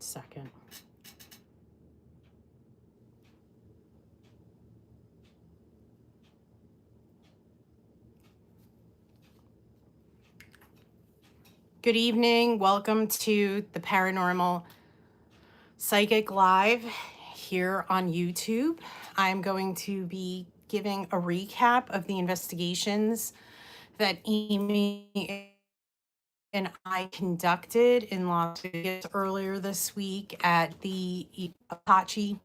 Second. Good evening. Welcome to the Paranormal Psychic Live here on YouTube. I'm going to be giving a recap of the investigations that Amy and I conducted in Las Vegas earlier this week at the Apache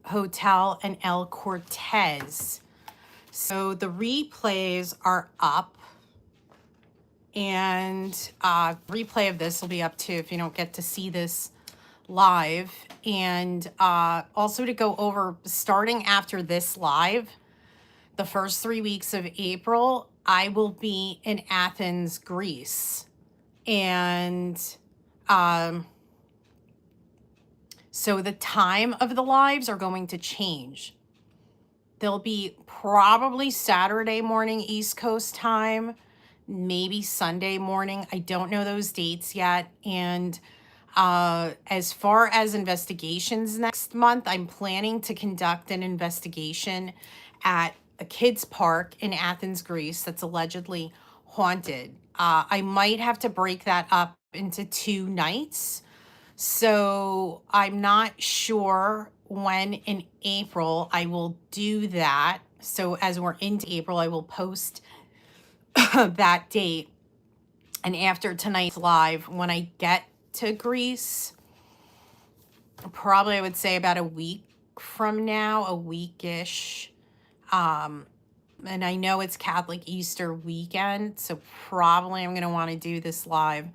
Hotel and El Cortez. So the replays are up, and replay of this will be up too if you don't get to see this live. And also to go over, starting after this live, the first 3 weeks of April, I will be in Athens, Greece. And so the time of the lives are going to change. They'll be probably Saturday morning East Coast time, maybe Sunday morning. I don't know those dates yet. And as far as investigations next month, I'm planning to conduct an investigation at a kids park in Athens, Greece that's allegedly haunted. I might have to break that up into 2 nights. So I'm not sure when in April I will do that. So as we're into April, I will post that date. And after tonight's live, when I get to Greece, probably I would say about a week from now, a weekish. And I know it's Catholic Easter weekend, so probably I'm going to want to do this live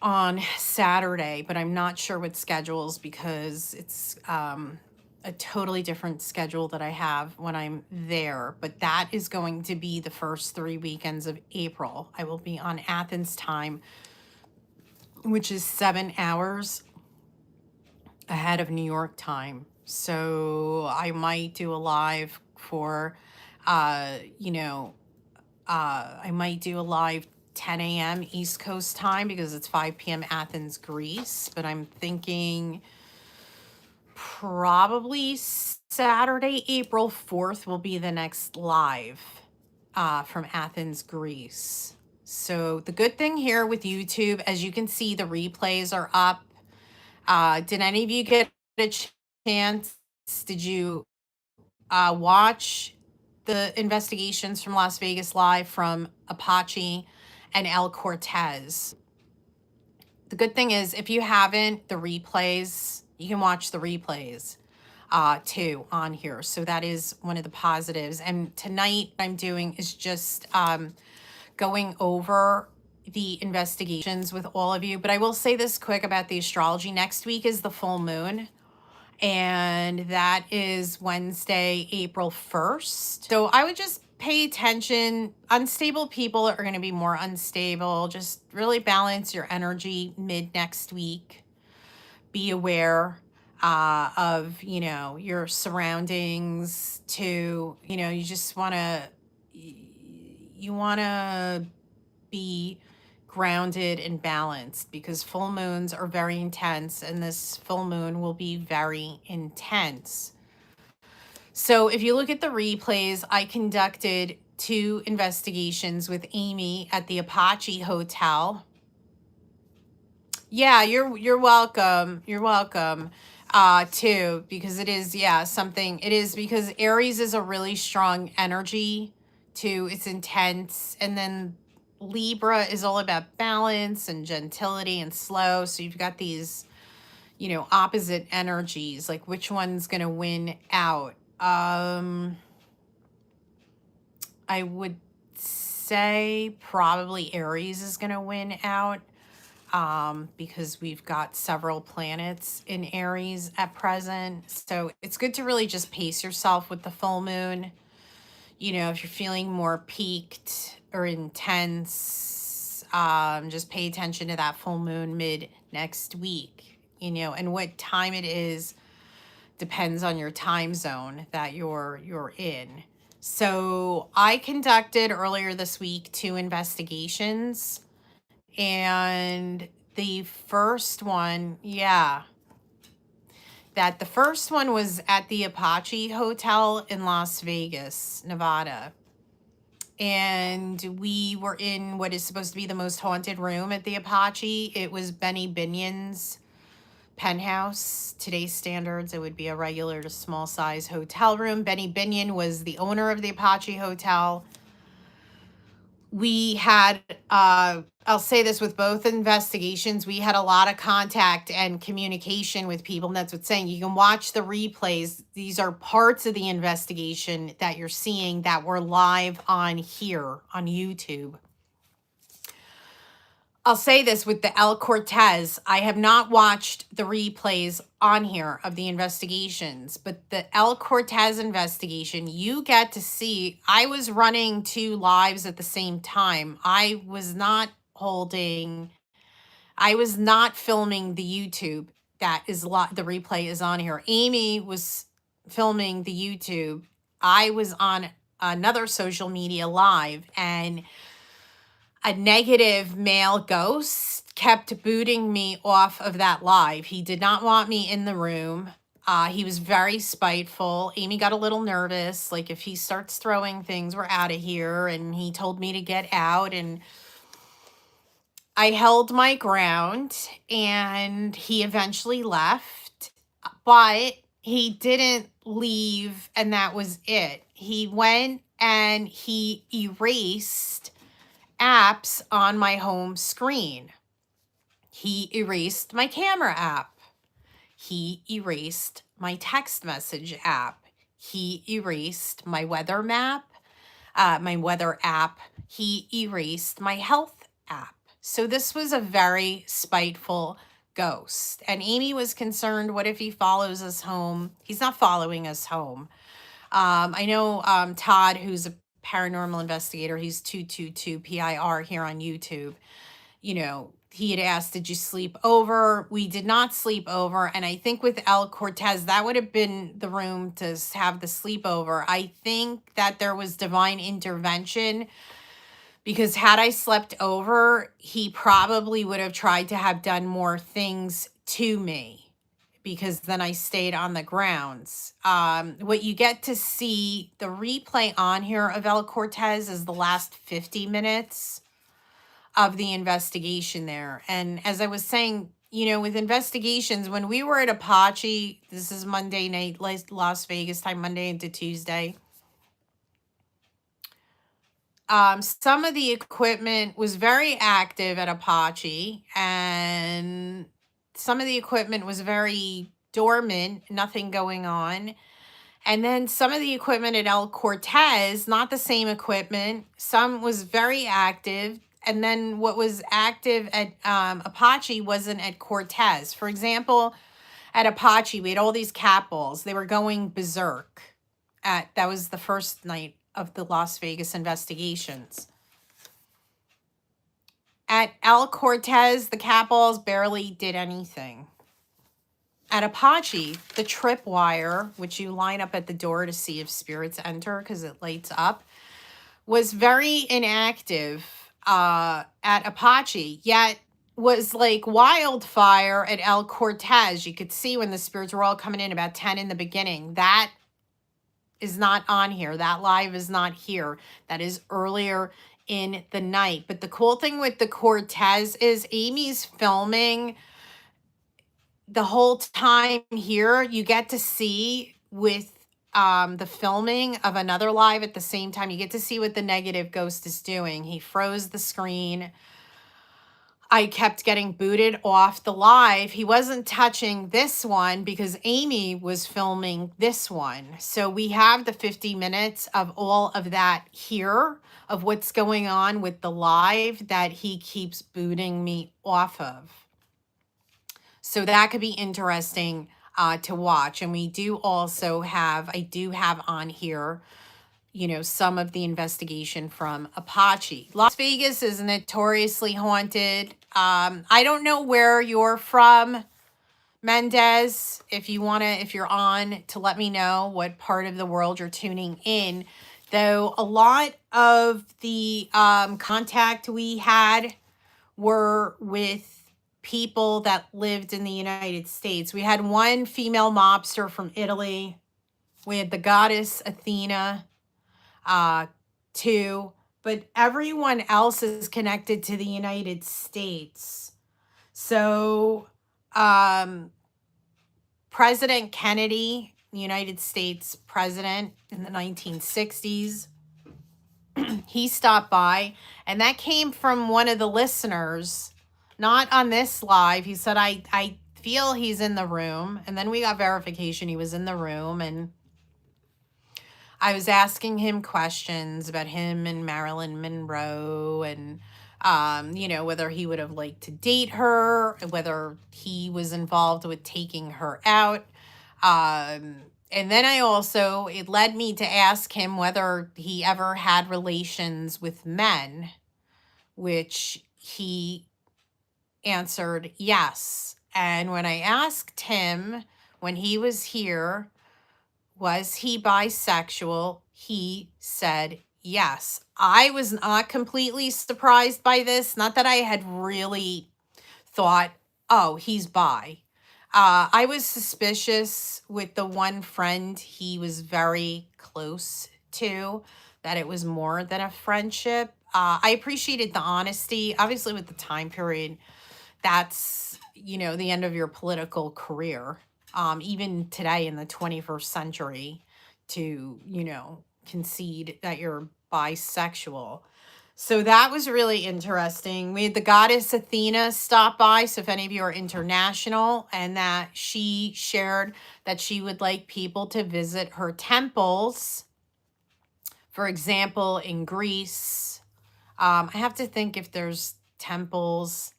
on Saturday, but I'm not sure what schedules because it's a totally different schedule that I have when I'm there. But that is going to be the first 3 weekends of April. I will be on Athens time, which is 7 hours ahead of New York time. So I might do a live for, I might do a live 10 a.m. East Coast time because it's 5 p.m. Athens, Greece. But I'm thinking probably Saturday, April 4th will be the next live from Athens, Greece. So the good thing here with YouTube, as you can see, the replays are up. Did any of you get a chance? Did you watch the investigations from Las Vegas live from Apache and El Cortez? The good thing is, if you haven't, the replays, you can watch the replays too on here. So that is one of the positives. And tonight what I'm doing is just going over the investigations with all of you. But I will say this quick about the astrology. Next week is the full moon, and that is Wednesday, April 1st. So I would just pay attention. Unstable people are going to be more unstable. Just really balance your energy mid next week. Be aware of, your surroundings too. You just want to, be grounded and balanced because full moons are very intense, and this full moon will be very intense. So if you look at the replays, I conducted 2 investigations with Amy at the Apache Hotel. Yeah, you're welcome. You're welcome. Too, because it is, something. It is because Aries is a really strong energy too. It's intense, and then Libra is all about balance and gentility and slow. So you've got these, opposite energies. Like, which one's gonna win out? I would say probably Aries is gonna win out. Because we've got several planets in Aries at present. So it's good to really just pace yourself with the full moon. If you're feeling more peaked or intense, just pay attention to that full moon mid next week, and what time it is depends on your time zone that you're in. So I conducted earlier this week 2 investigations, and the first one, yeah, that the first one was at the Apache Hotel in Las Vegas, Nevada. And we were in what is supposed to be the most haunted room at the Apache. It was Benny Binion's penthouse. Today's standards, it would be a regular to small size hotel room. Benny Binion was the owner of the Apache Hotel. We had, I'll say this with both investigations, we had a lot of contact and communication with people. And that's what's saying. You can watch the replays. These are parts of the investigation that you're seeing that were live on here on YouTube. I'll say this with the El Cortez. I have not watched the replays on here of the investigations, but the El Cortez investigation, you get to see, I was running 2 lives at the same time. I was not filming the YouTube. That is the replay is on here. Amy was filming the YouTube. I was on another social media live, and a negative male ghost kept booting me off of that live. He did not want me in the room. He was very spiteful. Amy got a little nervous. Like, if he starts throwing things, we're out of here. And he told me to get out. And I held my ground. And he eventually left. But he didn't leave. And that was it. He went and he erased apps on my home screen. He erased my camera app. He erased my text message app. He erased my weather map, my weather app. He erased my health app. So this was a very spiteful ghost. And Amy was concerned, what if he follows us home? He's not following us home. I know Todd, who's a paranormal investigator, he's 222 PIR here on YouTube. You know, he had asked, did you sleep over? We did not sleep over. And I think with El Cortez, that would have been the room to have the sleepover. I think that there was divine intervention, because had I slept over, he probably would have tried to have done more things to me, because then I stayed on the grounds. What you get to see, the replay on here of El Cortez is the last 50 minutes of the investigation there. And as I was saying, you know, with investigations, when we were at Apache, this is Monday night, Las Vegas time, Monday into Tuesday. Some of the equipment was very active at Apache, and some of the equipment was very dormant, nothing going on. And then some of the equipment at El Cortez, not the same equipment. Some was very active. And then what was active at Apache wasn't at Cortez. For example, at Apache, we had all these cat balls. They were going berserk. That was the first night of the Las Vegas investigations. At El Cortez, the cat balls barely did anything. At Apache, the tripwire, which you line up at the door to see if spirits enter because it lights up, was very inactive at Apache, yet was like wildfire at El Cortez. You could see when the spirits were all coming in about 10 in the beginning. That is not on here. That live is not here. That is earlier in the night. But the cool thing with the Cortez is Amy's filming the whole time here. You get to see with the filming of another live at the same time. You get to see what the negative ghost is doing. He froze the screen. I kept getting booted off the live. He wasn't touching this one because Amy was filming this one. So we have the 50 minutes of all of that here, of what's going on with the live that he keeps booting me off of. So that could be interesting to watch. And we do also have, I do have on here, you know, some of the investigation from Apache. Las Vegas is notoriously haunted. I don't know where you're from, Mendez. If you want to, if you're on, to let me know what part of the world you're tuning in. Though a lot of the contact we had were with people that lived in the United States. We had one female mobster from Italy. We had the goddess Athena, uh, too. But everyone else is connected to the United States. So, President Kennedy, United States president in the 1960s, he stopped by, and that came from one of the listeners, not on this live. He said, I feel he's in the room. And then we got verification he was in the room, and I was asking him questions about him and Marilyn Monroe, and whether he would have liked to date her, whether he was involved with taking her out. And then it led me to ask him whether he ever had relations with men, which he answered yes. And when I asked him when he was here, was he bisexual, he said yes. I was not completely surprised by this. Not that I had really thought, oh, he's bi. I was suspicious with the one friend he was very close to, that it was more than a friendship. I appreciated the honesty. Obviously, with the time period, that's, the end of your political career. Even today in the 21st century, to, concede that you're bisexual. So that was really interesting. We had the goddess Athena stop by. So if any of you are international, and that she shared that she would like people to visit her temples. For example, in Greece, I have to think if there's temples.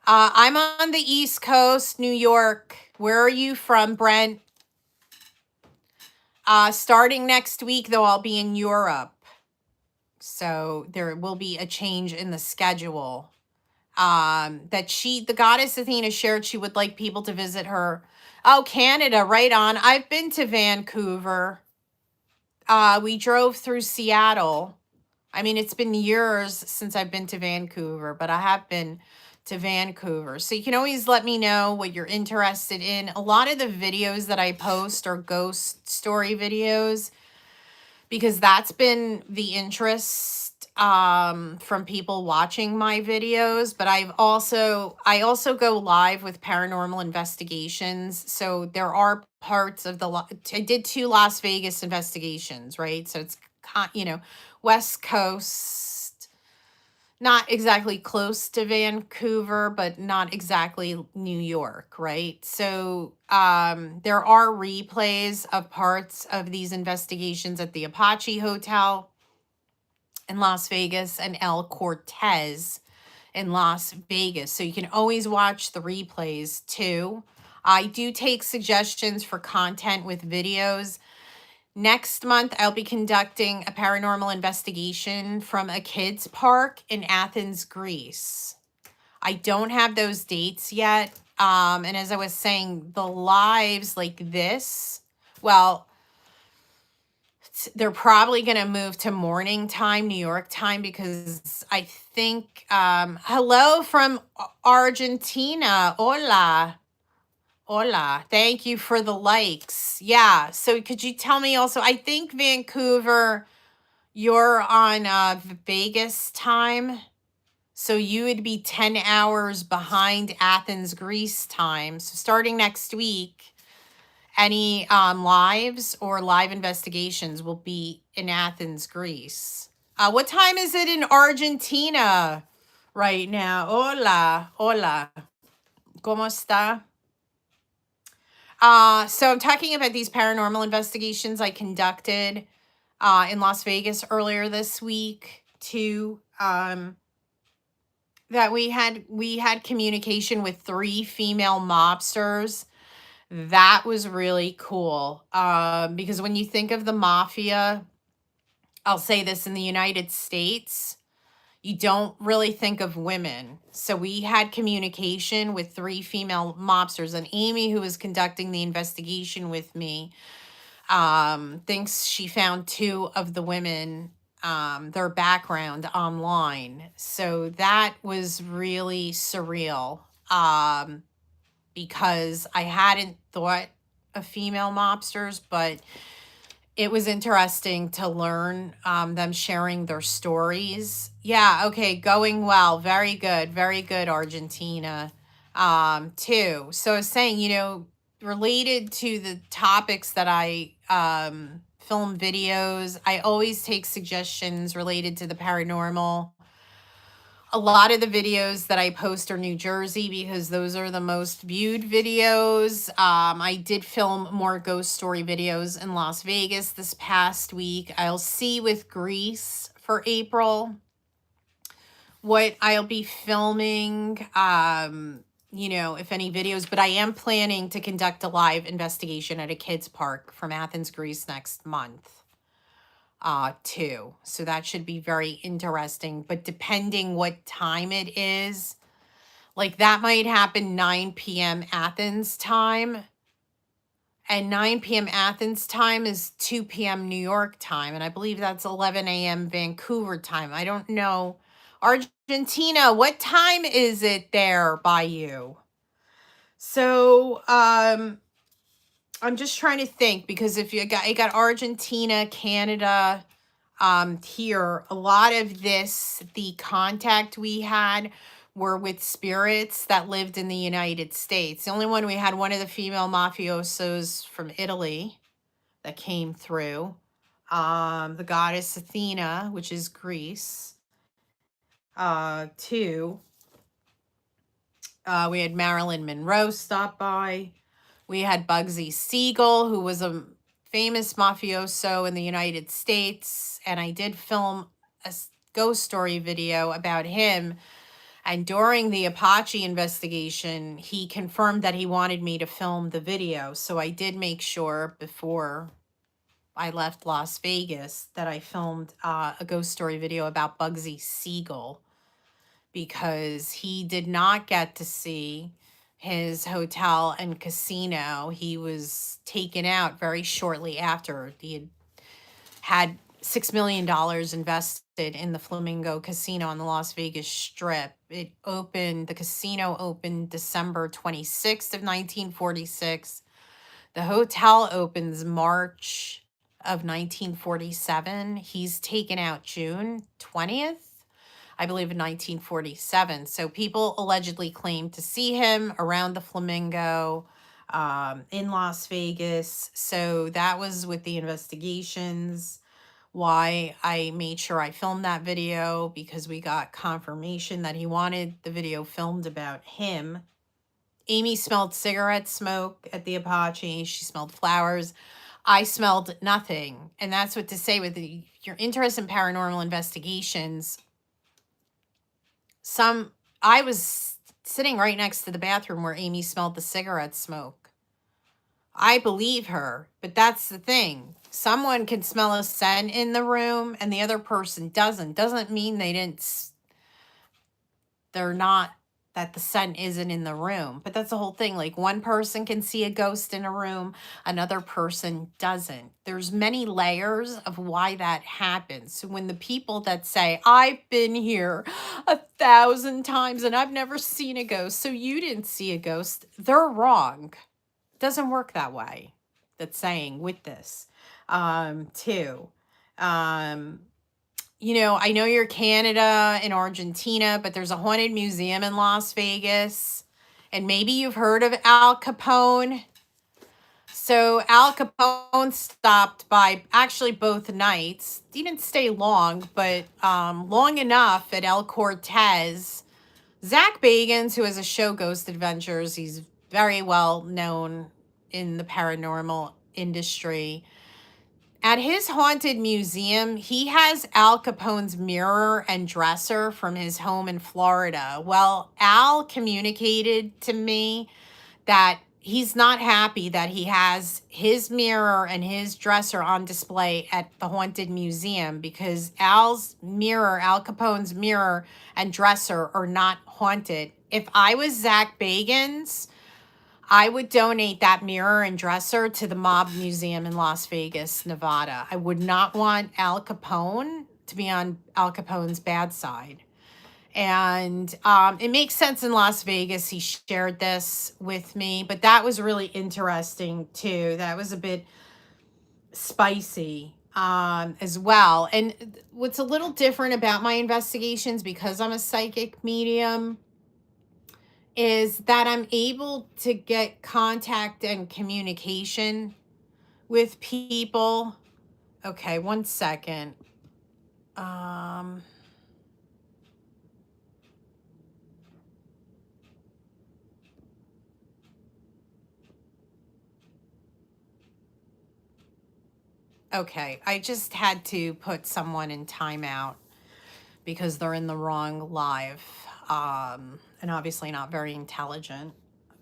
I'm on the East Coast, New York. Where are you from, Brent? Starting next week, though, I'll be in Europe. So there will be a change in the schedule. The goddess Athena shared she would like people to visit her. Oh, Canada, right on. I've been to Vancouver. We drove through Seattle. I mean, it's been years since I've been to Vancouver, but I have been to Vancouver. So you can always let me know what you're interested in. A lot of the videos that I post are ghost story videos, because that's been the interest from people watching my videos. But I also go live with paranormal investigations. So there are parts of I did 2 Las Vegas investigations, right? So it's West Coast, not exactly close to Vancouver, but not exactly New York, right? So there are replays of parts of these investigations at the Apache Hotel in Las Vegas and El Cortez in Las Vegas. So you can always watch the replays too. I do take suggestions for content with videos. Next month, I'll be conducting a paranormal investigation from a kids' park in Athens, Greece. I don't have those dates yet. And as I was saying, the lives like this, well, they're probably going to move to morning time, New York time, because I think, hello from Argentina. Hola. Hola. Thank you for the likes. Yeah. So could you tell me also, I think Vancouver, you're on Vegas time. So you would be 10 hours behind Athens, Greece time. So starting next week, any lives or live investigations will be in Athens, Greece. What time is it in Argentina right now? Hola. Hola. ¿Cómo está? So I'm talking about these paranormal investigations I conducted in Las Vegas earlier this week too. That we had communication with 3 female mobsters. That was really cool. Because when you think of the mafia, I'll say this, in the United States, you don't really think of women. So we had communication with 3 female mobsters, and Amy, who was conducting the investigation with me, thinks she found 2 of the women, their background online. So that was really surreal. because I hadn't thought of female mobsters, but it was interesting to learn them sharing their stories. Yeah, okay, going well. Very good, Argentina, too. So I was saying, related to the topics that I film videos, I always take suggestions related to the paranormal. A lot of the videos that I post are New Jersey because those are the most viewed videos. I did film more ghost story videos in Las Vegas this past week. I'll see with Greece for April what I'll be filming, if any videos, but I am planning to conduct a live investigation at a kids park from Athens, Greece next month. Too. So that should be very interesting. But depending what time it is, like that might happen 9 p.m. Athens time. And 9 p.m. Athens time is 2 p.m. New York time. And I believe that's 11 a.m. Vancouver time. I don't know. Argentina, what time is it there by you? So, I'm just trying to think, because if you got Argentina, Canada, here, a lot of the contact we had were with spirits that lived in the United States. The only one we had, one of the female mafiosos from Italy that came through, the goddess Athena, which is Greece, too. We had Marilyn Monroe stop by. We had Bugsy Siegel, who was a famous mafioso in the United States, and I did film a ghost story video about him. And during the Apache investigation, he confirmed that he wanted me to film the video. So I did make sure before I left Las Vegas that I filmed a ghost story video about Bugsy Siegel, because he did not get to see his hotel and casino. He was taken out very shortly after. He had $6 million invested in the Flamingo Casino on the Las Vegas Strip. The casino opened December 26th of 1946. The hotel opens March of 1947. He's taken out June 20th. I believe in 1947. So people allegedly claim to see him around the Flamingo in Las Vegas. So that was with the investigations, why I made sure I filmed that video, because we got confirmation that he wanted the video filmed about him. Amy smelled cigarette smoke at the Apache. She smelled flowers. I smelled nothing. And that's what to say with your interest in paranormal investigations. I was sitting right next to the bathroom where Amy smelled the cigarette smoke. I believe her, but that's the thing. Someone can smell a scent in the room and the other person doesn't. Doesn't mean that the scent isn't in the room. But that's the whole thing. Like, one person can see a ghost in a room, another person doesn't. There's many layers of why that happens. So when the people that say, I've been here 1,000 times and I've never seen a ghost, so you didn't see a ghost, they're wrong. It doesn't work that way. That's saying with this, too. I know you're Canada and Argentina, but there's a haunted museum in Las Vegas. And maybe you've heard of Al Capone. So Al Capone stopped by actually both nights. He didn't stay long, but long enough at El Cortez. Zach Bagans, who has a show, Ghost Adventures, he's very well known in the paranormal industry. At his haunted museum, he has Al Capone's mirror and dresser from his home in Florida. Well, Al communicated to me that he's not happy that he has his mirror and his dresser on display at the haunted museum, because Al Capone's mirror and dresser are not haunted. If I was Zach Bagans, I would donate that mirror and dresser to the Mob Museum in Las Vegas, Nevada. I would not want Al Capone to be on Al Capone's bad side. And it makes sense in Las Vegas. He shared this with me, but that was really interesting too. That was a bit spicy as well. And what's a little different about my investigations, because I'm a psychic medium, is that I'm able to get contact and communication with people. Okay, one second. Okay, I just had to put someone in timeout because they're in the wrong live. And obviously not very intelligent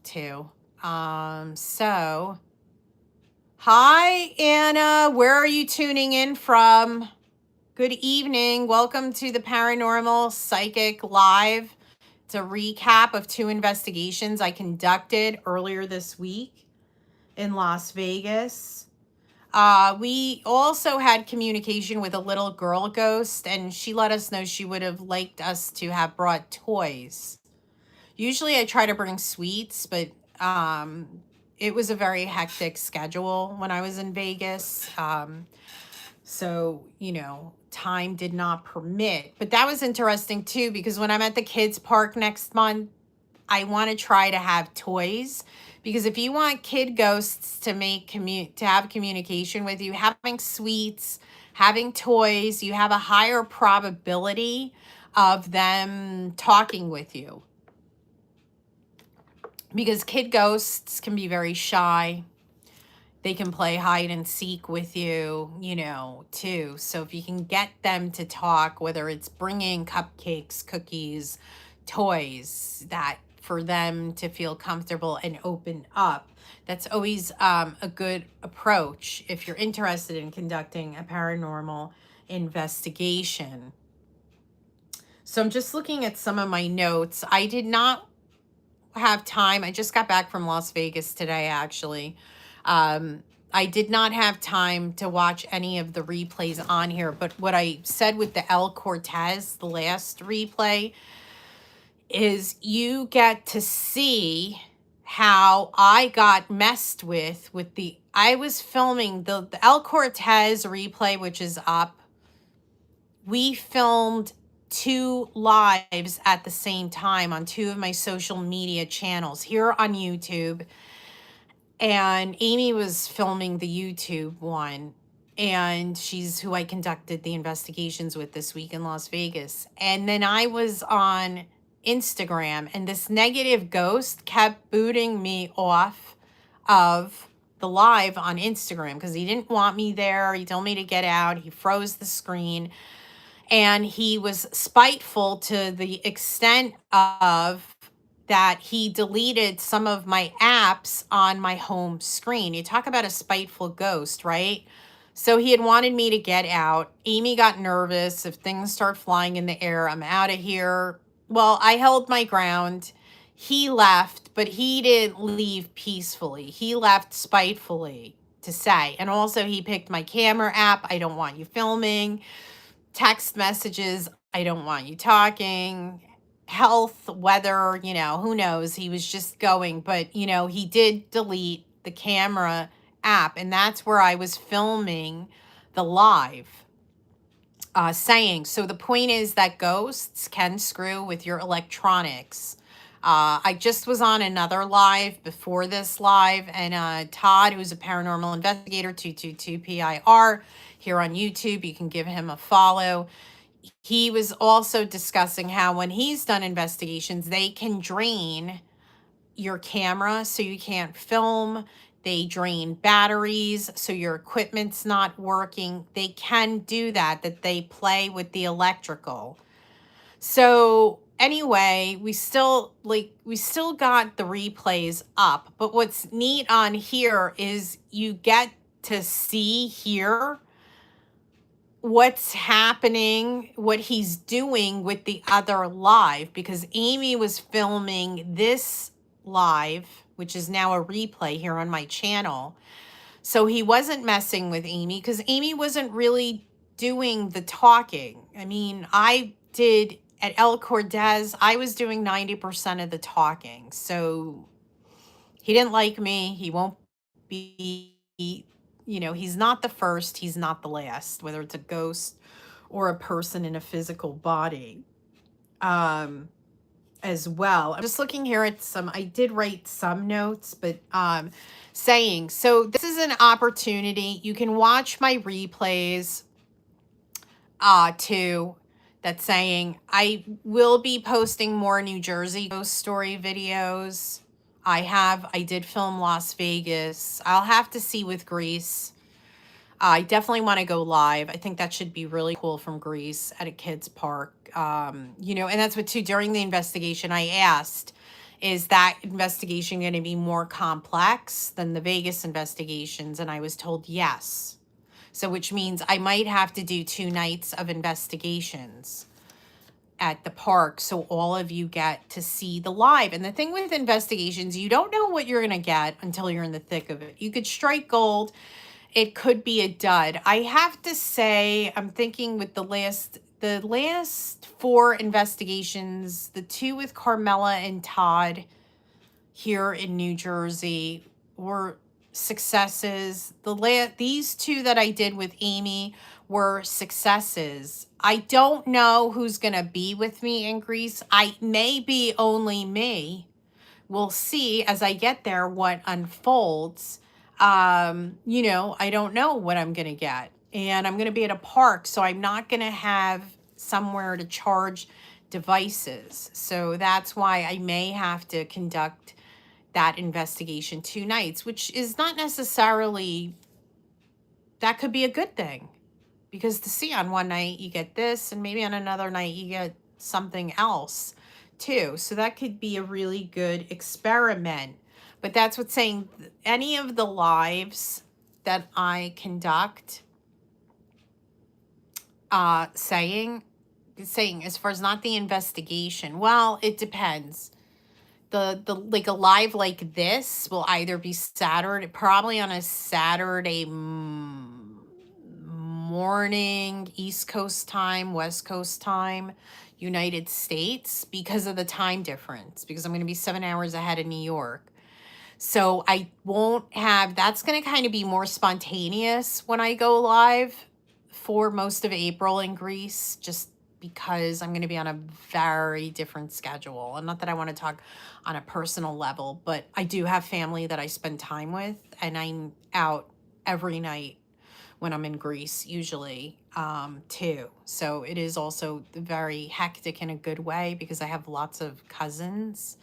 too. So hi Anna, where are you tuning in from? Good evening. Welcome to the Paranormal Psychic Live. It's a recap of 2 investigations I conducted earlier this week in Las Vegas. We also had communication with a little girl ghost, and she let us know she would have liked us to have brought toys. Usually I try to bring sweets, but it was a very hectic schedule when I was in Vegas. So, time did not permit. But that was interesting too, because when I'm at the kids' park next month, I want to try to have toys, because if you want kid ghosts to have communication with you, having sweets, having toys, you have a higher probability of them talking with you. Because kid ghosts can be very shy. They can play hide and seek with you, too. So if you can get them to talk, whether it's bringing cupcakes, cookies, toys, that for them to feel comfortable and open up, that's always a good approach if you're interested in conducting a paranormal investigation. So I'm just looking at some of my notes. I did not have time. I just got back from Las Vegas today, actually. I did not have time to watch any of the replays on here, but what I said with the El Cortez, the last replay, is you get to see how I got messed with I was filming the El Cortez replay, which is up. We filmed 2 lives at the same time on 2 of my social media channels here on YouTube. And Amy was filming the YouTube one, and she's who I conducted the investigations with this week in Las Vegas. And then I was on Instagram, and this negative ghost kept booting me off of the live on Instagram because he didn't want me there. He told me to get out. He froze the screen. And he was spiteful to the extent of that he deleted some of my apps on my home screen. You talk about a spiteful ghost, right? So he had wanted me to get out. Amy got nervous. If things start flying in the air, I'm out of here. Well, I held my ground. He left, but he didn't leave peacefully. He left spitefully, to say. And also he picked my camera app. I don't want you filming. Text messages, I don't want you talking. Health, weather, who knows? He was just going, but he did delete the camera app, and that's where I was filming the live saying. So the point is that ghosts can screw with your electronics. I just was on another live before this live, and Todd, who's a paranormal investigator, 222 PIR, here on YouTube, you can give him a follow. He was also discussing how when he's done investigations, they can drain your camera so you can't film. They drain batteries so your equipment's not working. They can do that they play with the electrical. So anyway, we still got the replays up, but what's neat on here is you get to see here what's happening, what he's doing with the other live, because Amy was filming this live, which is now a replay here on my channel. So he wasn't messing with Amy because Amy wasn't really doing the talking. I mean, I did at El Cortez, I was doing 90% of the talking. So he didn't like me. He won't be, he's not the first, he's not the last, whether it's a ghost or a person in a physical body. As well. I'm just looking here at I did write some notes, but saying, so this is an opportunity. You can watch my replays too. That's saying I will be posting more New Jersey ghost story videos. I did film Las Vegas. I'll have to see with Greece. I definitely want to go live. I think that should be really cool from Greece at a kids park. And that's what too, during the investigation I asked, is that investigation going to be more complex than the Vegas investigations? And I was told yes. So which means I might have to do 2 nights of investigations at the park so all of you get to see the live. And the thing with investigations, you don't know what you're going to get until you're in the thick of it. You could strike gold. It could be a dud. I have to say, I'm thinking with the last 4 investigations, the 2 with Carmela and Todd here in New Jersey were successes. These 2 that I did with Amy were successes. I don't know who's going to be with me in Greece. I may be only me. We'll see as I get there what unfolds. I don't know what I'm going to get. And I'm going to be at a park, so I'm not going to have somewhere to charge devices. So that's why I may have to conduct that investigation 2 nights, which is not necessarily, that could be a good thing. Because to see on one night you get this, and maybe on another night you get something else too. So that could be a really good experiment. But that's what's saying, any of the lives that I conduct, saying as far as not the investigation, well, it depends. The like a live like this will either be Saturday, probably on a Saturday morning, East Coast time, West Coast time, United States, because of the time difference, because I'm going to be 7 hours ahead of New York. So I won't have, that's going to kind of be more spontaneous when I go live for most of April in Greece, just because I'm going to be on a very different schedule. And not that I want to talk on a personal level, but I do have family that I spend time with, and I'm out every night when I'm in Greece, usually, too. So it is also very hectic in a good way, because I have lots of cousins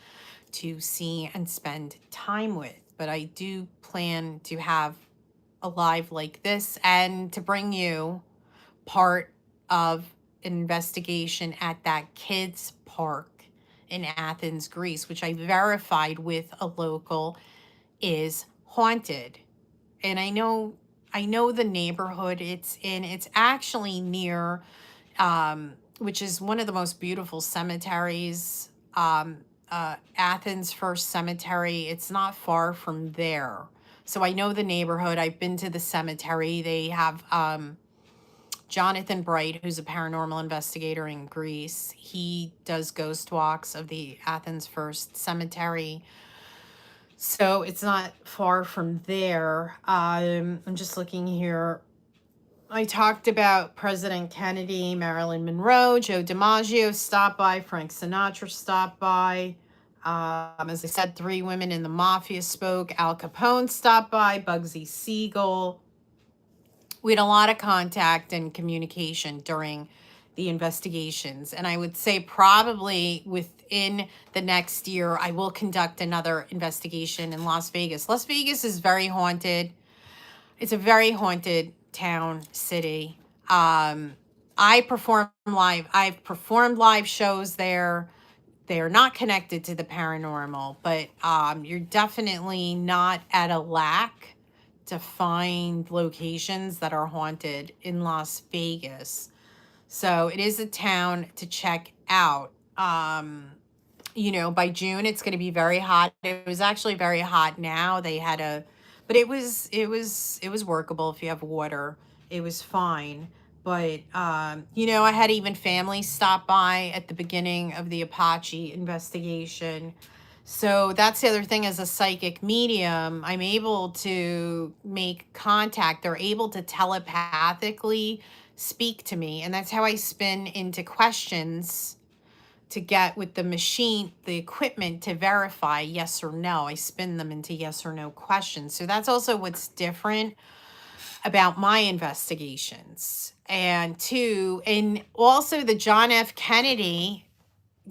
to see and spend time with. But I do plan to have a live like this and to bring you part of an investigation at that kids park in Athens, Greece, which I verified with a local is haunted. And I know the neighborhood it's in. It's actually near, which is one of the most beautiful cemeteries, Athens First Cemetery. It's not far from there. So I know the neighborhood. I've been to the cemetery. They have Jonathan Bright, who's a paranormal investigator in Greece. He does ghost walks of the Athens First Cemetery. So it's not far from there. I'm just looking here. I talked about President Kennedy, Marilyn Monroe, Joe DiMaggio stopped by, Frank Sinatra stopped by. As I said, 3 women in the mafia spoke. Al Capone stopped by, Bugsy Siegel. We had a lot of contact and communication during the investigations. And I would say probably within the next year, I will conduct another investigation in Las Vegas. Las Vegas is very haunted. It's a very haunted town, city. I've performed live shows there. They are not connected to the paranormal, but you're definitely not at a lack to find locations that are haunted in Las Vegas. So it is a town to check out. By June it's going to be very hot. It was actually very hot now. But it was workable if you have water. It was fine. But, you know, I had even family stop by at the beginning of the Apache investigation. So that's the other thing. As a psychic medium, I'm able to make contact. They're able to telepathically speak to me. And that's how I spin into questions to get with the machine, the equipment to verify yes or no. I spin them into yes or no questions. So that's also what's different about my investigations. And two, and also the John F. Kennedy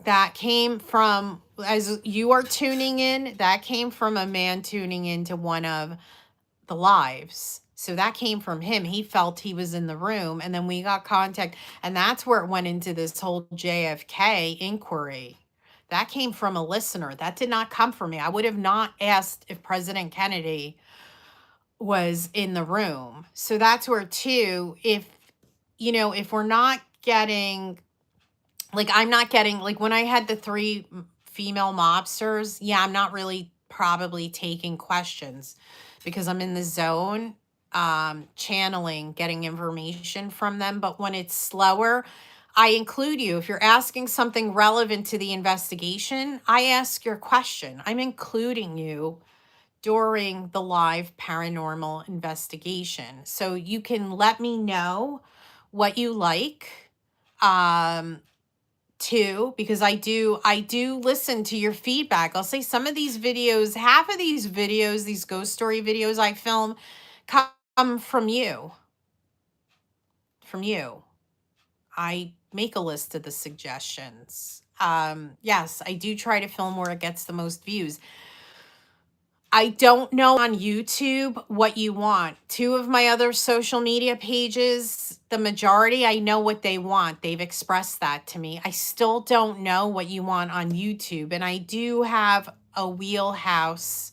that came from, as you are tuning in, that came from a man tuning into one of the lives. So that came from him. He felt he was in the room, and then we got contact, and that's where it went into this whole JFK inquiry. That came from a listener. That did not come from me. I would have not asked if President Kennedy was in the room. So that's where too, if you know, if we're not getting, like, I'm not getting, like, when I had the three female mobsters, yeah, I'm not really probably taking questions because I'm in the zone, channeling, getting information from them. But when it's slower, I include you. If you're asking something relevant to the investigation, I ask your question. I'm including you during the live paranormal investigation. So you can let me know what you like. Too, because I do listen to your feedback. I'll say some of these videos, half of these videos, these ghost story videos I film come from you. From you. I make a list of the suggestions. Yes, I do try to film where it gets the most views. I don't know on YouTube what you want. Two of my other social media pages, the majority, I know what they want. They've expressed that to me. I still don't know what you want on YouTube. And I do have a wheelhouse,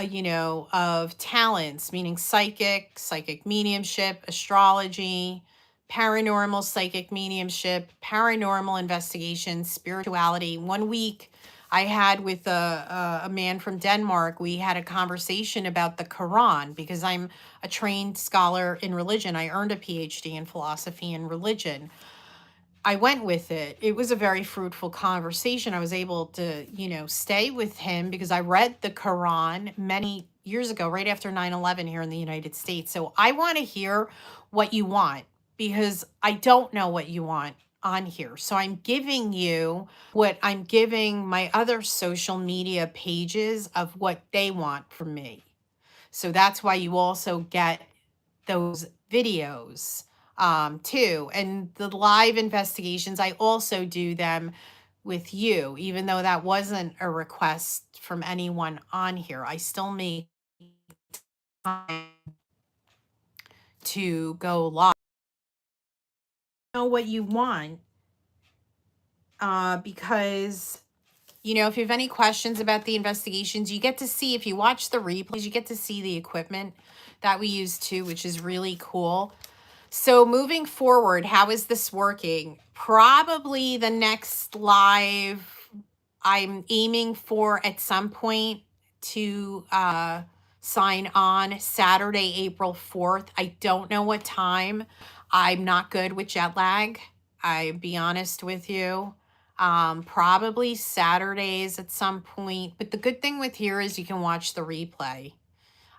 you know, of talents, meaning psychic mediumship, astrology, paranormal psychic mediumship, paranormal investigation, spirituality. One week I had with a man from Denmark, we had a conversation about the Quran because I'm a trained scholar in religion. I earned a PhD in philosophy and religion. I went with it. It was a very fruitful conversation. I was able to, you know, stay with him because I read the Quran many years ago, right after 9/11 here in the United States. So I want to hear what you want because I don't know what you want on here. So I'm giving you what I'm giving my other social media pages of what they want from me. So that's why you also get those videos too. And the live investigations, I also do them with you, even though that wasn't a request from anyone on here. I still make time to go live. Know what you want, because you know, if you have any questions about the investigations, you get to see, if you watch the replays, you get to see the equipment that we use too, which is really cool. So moving forward, how is this working? Probably the next live I'm aiming for at some point to sign on Saturday, April 4th. I don't know what time. I'm not good with jet lag. I'll be honest with you. Probably Saturdays at some point. But the good thing with here is you can watch the replay.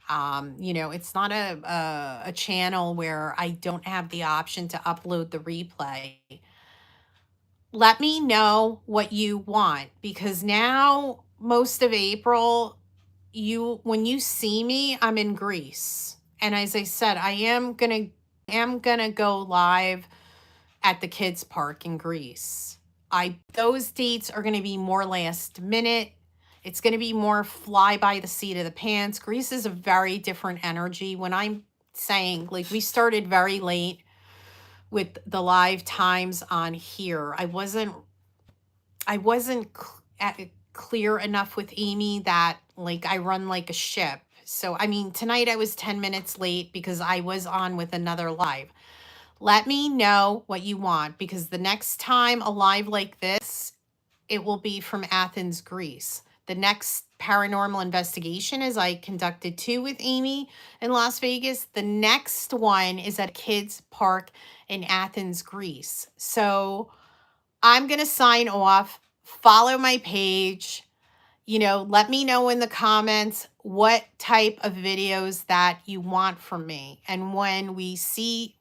You know, it's not a channel where I don't have the option to upload the replay. Let me know what you want because now most of April, when you see me, I'm in Greece. And as I said, I am gonna go live at the kids park in Greece. Those dates are going to be more last minute. It's going to be more fly by the seat of the pants. Greece is a very different energy. When I'm saying, like, we started very late with the live times on here. I wasn't clear enough with Amy that, like, I run like a ship. So I mean, tonight I was 10 minutes late because I was on with another live. Let me know what you want because the next time a live like this, it will be from Athens, Greece. The next paranormal investigation is I conducted 2 with Amy in Las Vegas. The next one is at Kids Park in Athens, Greece. So I'm going to sign off. Follow my page. Let me know in the comments what type of videos that you want from me. And when you see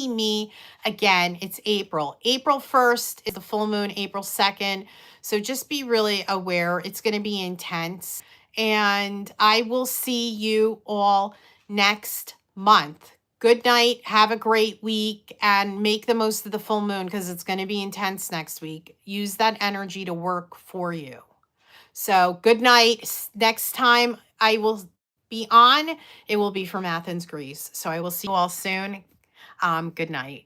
me again, it's April. April 1st is the full moon, April 2nd. So just be really aware. It's going to be intense. And I will see you all next month. Good night. Have a great week and make the most of the full moon because it's going to be intense next week. Use that energy to work for you. So good night. Next time I will be on, it will be from Athens, Greece. So I will see you all soon. Good night.